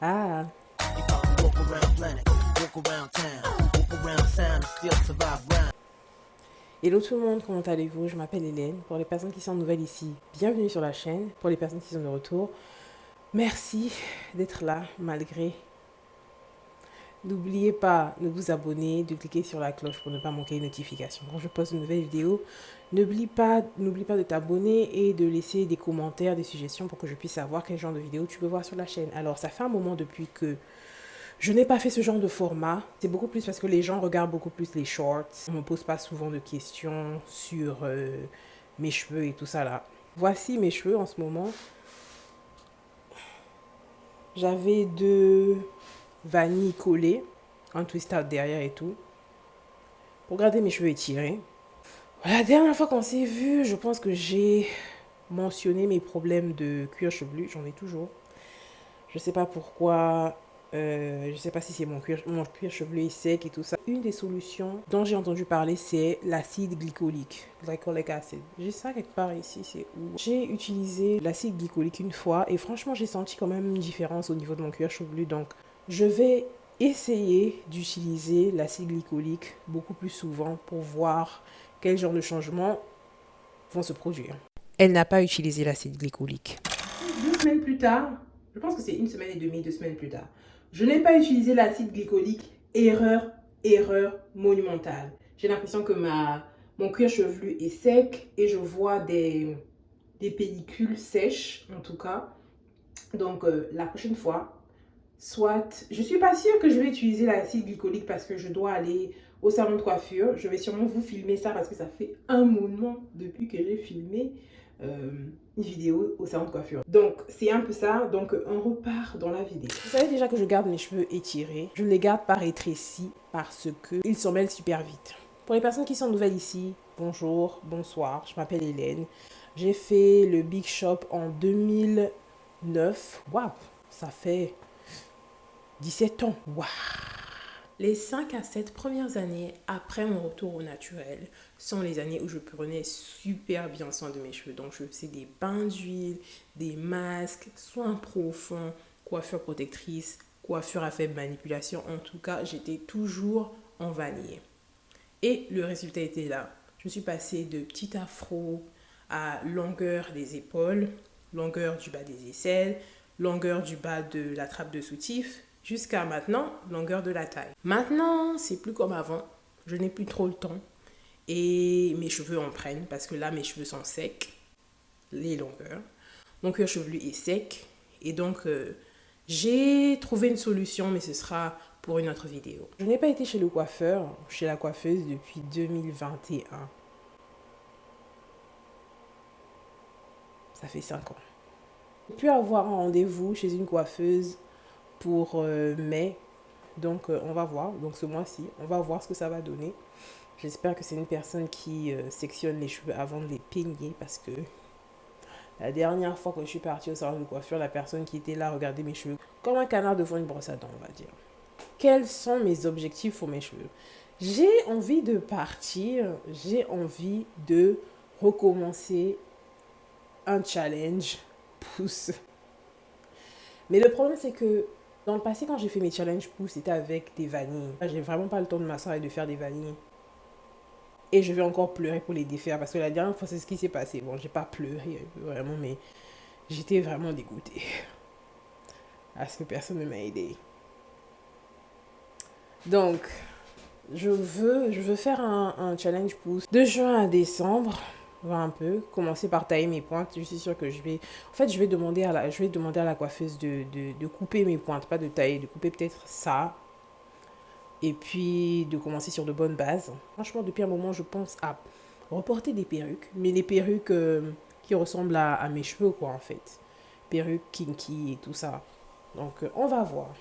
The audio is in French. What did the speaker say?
Ah, You got to walk around planet, walk around town, walk around sound and still survive round. hello tout le monde, comment allez-vous? Je m'appelle Hélène. Pour les personnes qui sont nouvelles ici, bienvenue sur la chaîne. Pour les personnes qui sont de retour, merci d'être là malgré. N'oubliez pas de vous abonner, de cliquer sur la cloche pour ne pas manquer les notifications. Quand je poste une nouvelle vidéo, n'oublie pas de t'abonner et de laisser des commentaires, des suggestions pour que je puisse savoir quel genre de vidéo tu peux voir sur la chaîne. Alors, ça fait un moment depuis que je n'ai pas fait ce genre de format. C'est beaucoup plus parce que les gens regardent beaucoup plus les shorts. On ne me pose pas souvent de questions sur mes cheveux et tout ça là. Voici mes cheveux en ce moment. J'avais deux vanilles collées, un twist out derrière et tout. Pour garder mes cheveux étirés. La dernière fois qu'on s'est vu, je pense que j'ai mentionné mes problèmes de cuir chevelu. J'en ai toujours. Je sais pas pourquoi. Je sais pas si c'est mon cuir chevelu est sec et tout ça. Une des solutions dont j'ai entendu parler, c'est l'acide glycolique. Glycolic acid. J'ai ça quelque part ici, c'est où? J'ai utilisé l'acide glycolique une fois et franchement, j'ai senti quand même une différence au niveau de mon cuir chevelu. Donc, je vais essayer d'utiliser l'acide glycolique beaucoup plus souvent pour voir quel genre de changements vont se produire. Elle n'a pas utilisé l'acide glycolique. 2 semaines plus tard, je pense que c'est une semaine et demie, 2 semaines plus tard, je n'ai pas utilisé l'acide glycolique. Erreur monumentale. J'ai l'impression que mon cuir chevelu est sec et je vois des pellicules sèches en tout cas. Donc la prochaine fois, soit, je suis pas sûre que je vais utiliser l'acide glycolique parce que je dois aller au salon de coiffure. Je vais sûrement vous filmer ça parce que ça fait un moment depuis que j'ai filmé une vidéo au salon de coiffure. Donc, c'est un peu ça. Donc, on repart dans la vidéo. Vous savez déjà que je garde mes cheveux étirés. Je ne les garde pas rétrécis parce qu'ils s'en mêlent super vite. Pour les personnes qui sont nouvelles ici, bonjour, bonsoir, je m'appelle Hélène. J'ai fait le Big Shop en 2009. Waouh, ça fait 17 ans. Waouh. Les 5 à 7 premières années après mon retour au naturel sont les années où je prenais super bien soin de mes cheveux. Donc, je faisais des bains d'huile, des masques, soins profonds, coiffure protectrice, coiffure à faible manipulation. En tout cas, j'étais toujours en vanille. Et le résultat était là. Je suis passée de petit afro à longueur des épaules, longueur du bas des aisselles, longueur du bas de la trappe de soutif, jusqu'à maintenant, longueur de la taille. Maintenant, c'est plus comme avant. Je n'ai plus trop le temps. Et mes cheveux en prennent parce que là, mes cheveux sont secs, les longueurs. Mon cuir chevelu est sec. Et donc, j'ai trouvé une solution, mais ce sera pour une autre vidéo. Je n'ai pas été chez le coiffeur, chez la coiffeuse depuis 2021. Ça fait 5 ans. J'ai pu avoir un rendez-vous chez une coiffeuse pour mai. Donc, on va voir. Donc, ce mois-ci, on va voir ce que ça va donner. J'espère que c'est une personne qui sectionne les cheveux avant de les peigner parce que la dernière fois que je suis partie au salon de coiffure, la personne qui était là regardait mes cheveux comme un canard devant une brosse à dents, on va dire. Quels sont mes objectifs pour mes cheveux? J'ai envie de partir, j'ai envie de recommencer un challenge pouce. Mais le problème, c'est que dans le passé, quand j'ai fait mes challenges pouce, c'était avec des vanilles. J'ai vraiment pas le temps de m'asseoir et de faire des vanilles. Et je vais encore pleurer pour les défaire parce que la dernière fois, c'est ce qui s'est passé. Bon, j'ai pas pleuré vraiment, mais j'étais vraiment dégoûtée. Parce que personne ne m'a aidé. Donc, je veux faire un challenge pouce de juin à décembre. On va un peu commencer par tailler mes pointes. Je suis sûre que je vais. En fait, je vais demander à la coiffeuse de couper mes pointes, pas de tailler, de couper peut-être ça. Et puis de commencer sur de bonnes bases. Franchement, depuis un moment, je pense à reporter des perruques. Mais les perruques qui ressemblent à mes cheveux, quoi, en fait. Perruques kinky et tout ça. Donc, on va voir.